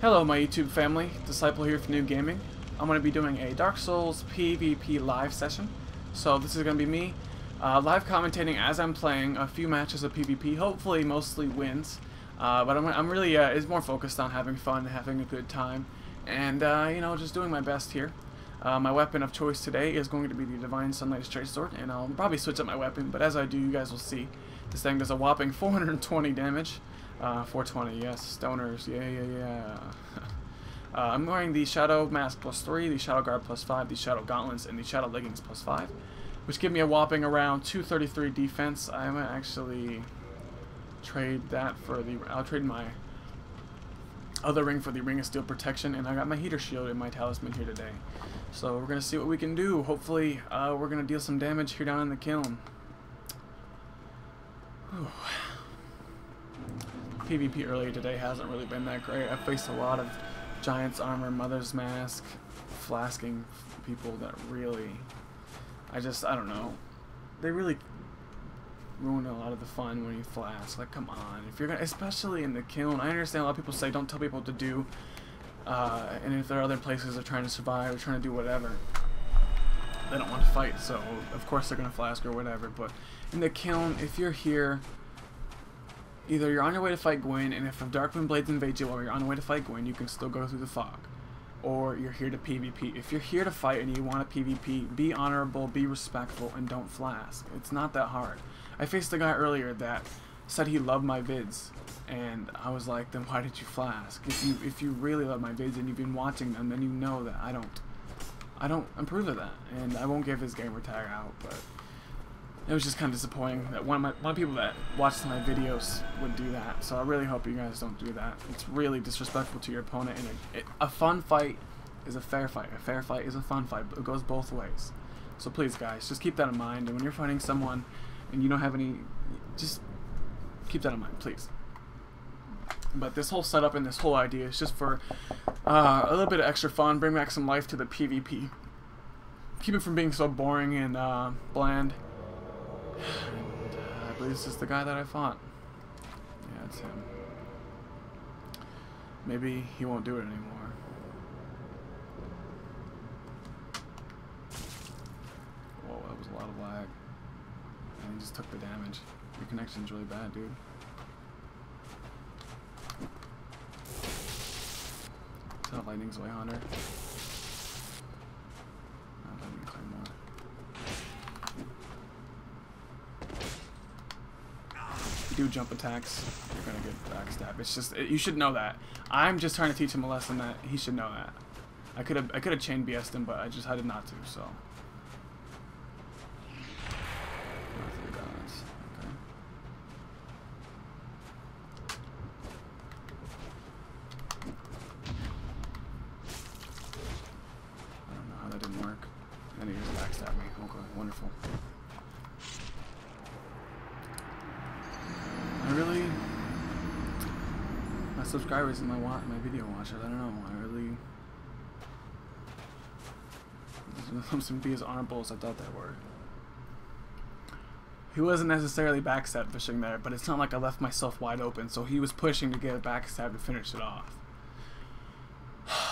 Hello my YouTube family, Disciple here from New Gaming. I'm going to be doing a Dark Souls PvP live session. So this is going to be me live commentating as I'm playing a few matches of PvP, hopefully mostly wins. But I'm really is more focused on having fun, having a good time, and you know, just doing my best here. My weapon of choice today is going to be the Divine Sunlight Straight Sword, and I'll probably switch up my weapon, but as I do, you guys will see. This thing does a whopping 420 damage. 420, yes, stoners, yeah. I'm wearing the Shadow Mask +3, the Shadow Guard +5, the Shadow Gauntlets, and the Shadow Leggings +5, which give me a whopping around 233 defense. I might actually trade that for the, I'll trade my other ring for the Ring of Steel Protection, and I got my Heater Shield in my talisman here today. So we're going to see what we can do. Hopefully, we're going to deal some damage here down in the kiln. Whew. PvP earlier today hasn't really been that great. I've faced a lot of Giant's Armor, Mother's Mask, flasking people that really, I don't know. They really ruin a lot of the fun when you flask. Like, come on. If you're gonna, especially in the kiln, I understand a lot of people say don't tell people what to do, and if there are other places they're trying to survive or trying to do whatever, they don't want to fight, so of course they're gonna flask or whatever. But in the kiln, if you're here, either you're on your way to fight Gwyn, and if Darkmoon Blades invade you while you're on your way to fight Gwyn, you can still go through the fog. Or you're here to PvP. If you're here to fight and you want to PvP, be honorable, be respectful, and don't flask. It's not that hard. I faced a guy earlier that said he loved my vids, and I was like, then why did you flask? If you really love my vids and you've been watching them, then you know that I don't approve of that, and I won't give his gamer tag out, but it was just kind of disappointing that one of people that watched my videos would do that. So I really hope you guys don't do that. It's really disrespectful to your opponent, and a fun fight is a fair fight. A fair fight is a fun fight. It goes both ways. So please, guys, just keep that in mind. And when you're fighting someone and you don't have any, just keep that in mind, please. But this whole setup and this whole idea is just for a little bit of extra fun, bring back some life to the PvP. Keep it from being so boring and bland. And, I believe this is the guy that I fought. Yeah, it's him. Maybe he won't do it anymore. Whoa, that was a lot of lag. And he just took the damage. Your connection's really bad, dude. Is that a Lightning's Way Hunter? No, Lightning Claymore. Do jump attacks, you're gonna get backstab. It's just, you should know that. I'm just trying to teach him a lesson that he should know that. I could have chain BS'd him, but I just decided not to. So. Okay. I don't know how that didn't work. And he just backstabbed me. Okay, wonderful. My subscribers and my video watchers, I don't know, some be as honorable as I thought they were. He wasn't necessarily backstab fishing there, but it's not like I left myself wide open, so he was pushing to get a backstab to finish it off.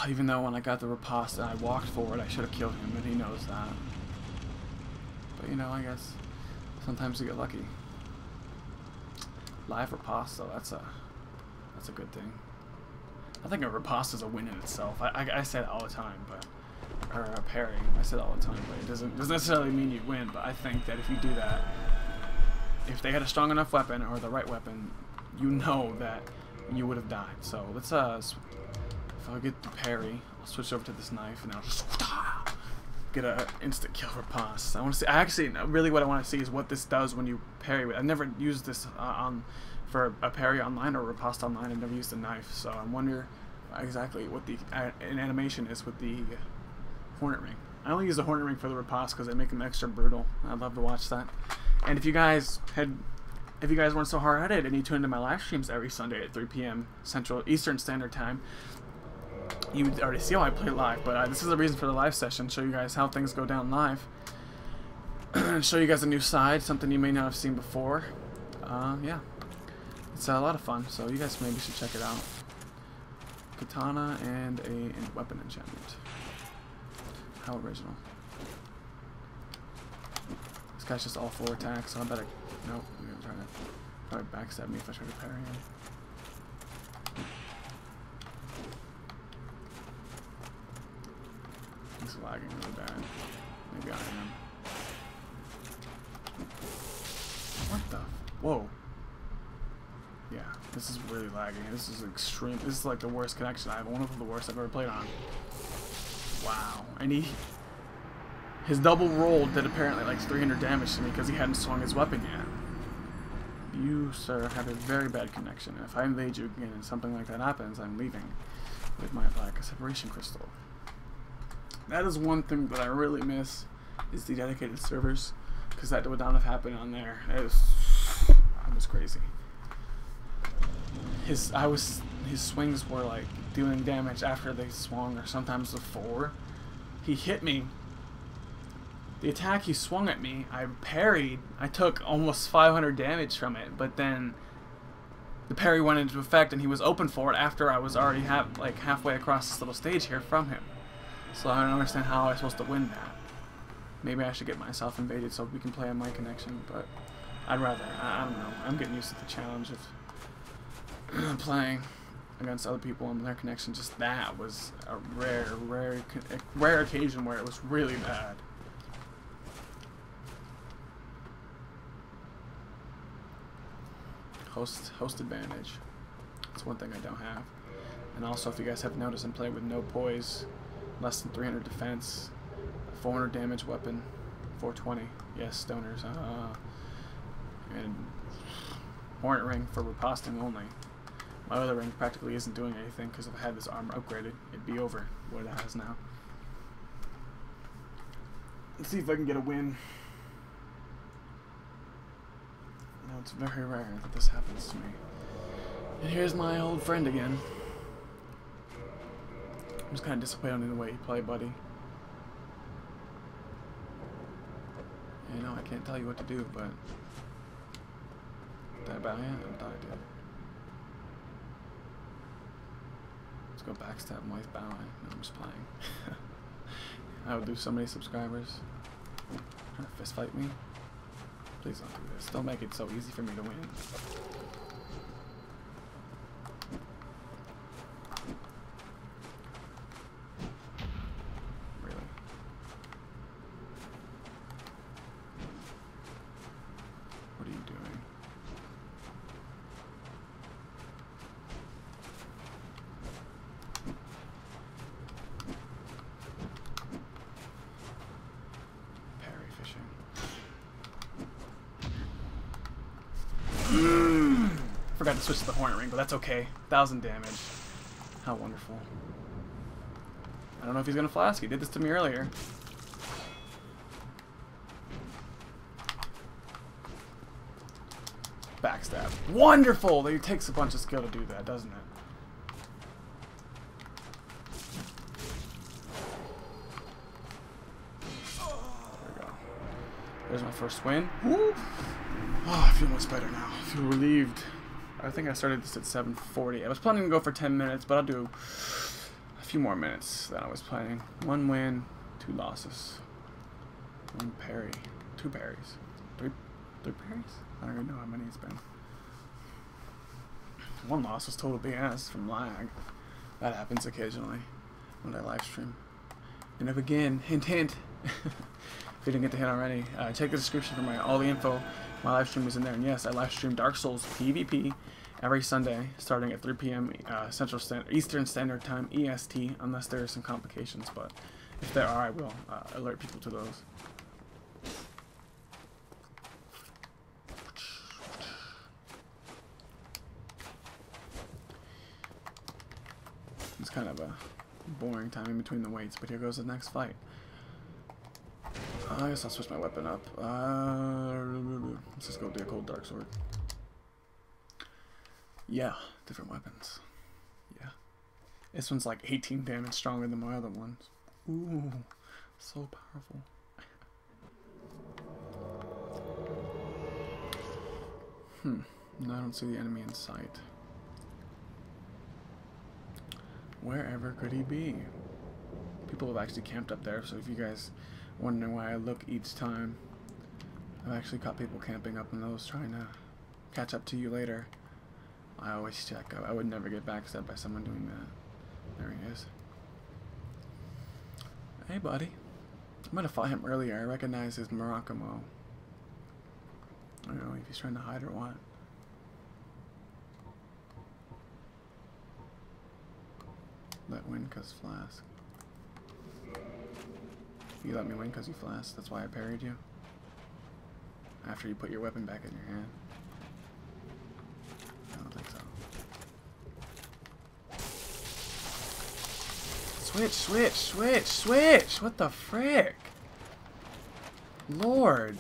Even though when I got the riposte and I walked forward, I should have killed him, and he knows that. But you know, I guess sometimes you get lucky. Live riposte, though, that's a good thing. I think a riposte is a win in itself. I say that all the time, but or a parry. I say that all the time, but it doesn't necessarily mean you win. But I think that if you do that, if they had a strong enough weapon or the right weapon, you know that you would have died. So let's if I get the parry, I'll switch over to this knife and I'll just get a instant kill riposte. I want to see. Actually, really, what I want to see is what this does when you parry. I've never used this for a parry online or riposte online. I've never used a knife, so I wonder exactly what the an animation is with the Hornet Ring. I only use the Hornet Ring for the riposte because they make them extra brutal. I'd love to watch that. And if you guys weren't so hard-headed and you tune into my live streams every Sunday at 3 p.m. Central Eastern Standard Time, you would already see how I play live. But this is the reason for the live session: show you guys how things go down live, show you guys a new side, something you may not have seen before. Yeah. It's a lot of fun, so you guys maybe should check it out. katana and a weapon enchantment. How original. This guy's just all 4 attacks, so I better... Nope, I'm gonna try to probably backstab me if I try to parry him. He's lagging really bad. Maybe I am. What the? Whoa. Yeah, this is really laggy. This is extreme. This is like the worst connection I have. One of the worst I've ever played on. Wow. And his double roll did apparently like 300 damage to me because he hadn't swung his weapon yet. You, sir, have a very bad connection. If I invade you again and something like that happens, I'm leaving with my black separation crystal. That is one thing that I really miss, is the dedicated servers, because that would not have happened on there. It was crazy. His swings were like doing damage after they swung, or sometimes before. He hit me. The attack he swung at me, I parried. I took almost 500 damage from it, but then the parry went into effect and he was open for it after I was already halfway across this little stage here from him. So I don't understand how I'm supposed to win that. Maybe I should get myself invaded so we can play on my connection, but I'd rather. I don't know. I'm getting used to the challenge of playing against other people on their connection. Just that was a rare occasion where it was really bad. Host advantage. That's one thing I don't have. And also, if you guys have noticed, I'm playing with no poise, less than 300 defense, 400 damage weapon, 420. Yes, stoners. And Hornet Ring for riposting only. My other ring practically isn't doing anything because if I had this armor upgraded, it'd be over what it has now. Let's see if I can get a win. No, it's very rare that this happens to me. And here's my old friend again. I'm just kind of disappointed in the way you play, buddy. You know, I can't tell you what to do, but... Did I bow yet? I thought I did. Let's go backstab my wife bowing. No, I'm just playing. I would lose so many subscribers. Trying to fist fight me? Please don't do this. Don't make it so easy for me to win. Really? What are you doing? Forgot to switch to the Hornet Ring, but that's okay. 1,000 damage. How wonderful. I don't know if he's gonna flask. He did this to me earlier. Backstab. Wonderful! It takes a bunch of skill to do that, doesn't it? There we go. There's my first win. Woo! Oh, I feel much better now. I feel relieved. I think I started this at 7:40. I was planning to go for 10 minutes, but I'll do a few more minutes than I was planning. 1 win, 2 losses. 1 parry. 2 parries. 3 parries? I don't even know how many it's been. 1 loss was total BS from lag. That happens occasionally when I live stream. And if again, hint hint, if you didn't get the hint already, check the description for all the info. My live stream is in there, and yes, I live stream Dark Souls PvP every Sunday, starting at 3 p.m. Eastern Standard Time (EST), unless there are some complications. But if there are, I will alert people to those. It's kind of a boring time in between the weights, but here goes the next fight. I guess I'll switch my weapon up. Let's just go do a cold dark sword. Yeah, different weapons. Yeah. This one's like 18 damage stronger than my other ones. Ooh, so powerful. No, I don't see the enemy in sight. Wherever could he be? People have actually camped up there, so if you guys wondering why I look each time, I've actually caught people camping up in those trying to catch up to you later. I always check. I would never get backstabbed by someone doing that. There he is. Hey, buddy. I might have fought him earlier. I recognize his Morocco. I don't know if he's trying to hide or what. Let win cause flask. You let me win cause you flask. That's why I parried you. After you put your weapon back in your hand. I don't think so. Switch! What the frick? Lord.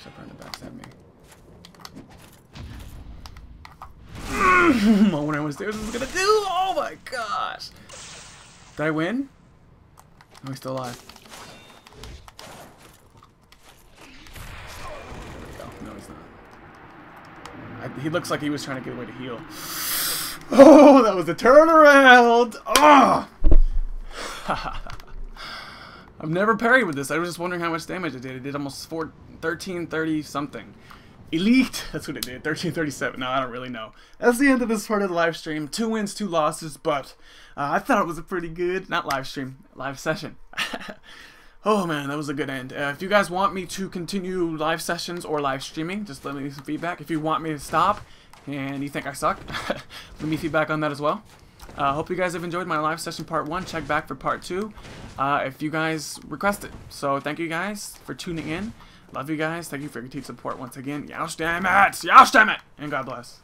Trying to backstab me. When I was there, what was gonna do? Oh my gosh! Did I win? Oh, he's still alive. There we go. No, he's not. He looks like he was trying to get away to heal. Oh, that was a turnaround! Oh! I've never parried with this. I was just wondering how much damage it did. It did almost 1330 something. Elite! That's what it did. 1337. No, I don't really know. That's the end of this part of the live stream. 2 wins, 2 losses, but I thought it was a pretty good, not live stream, live session. Oh man, that was a good end. If you guys want me to continue live sessions or live streaming, just let me some feedback. If you want me to stop and you think I suck, let me feedback on that as well. Hope you guys have enjoyed my live session part 1. Check back for part 2 if you guys request it. So thank you guys for tuning in. Love you guys. Thank you for your continued support once again. Yosh damn it! Yosh damn it! And God bless.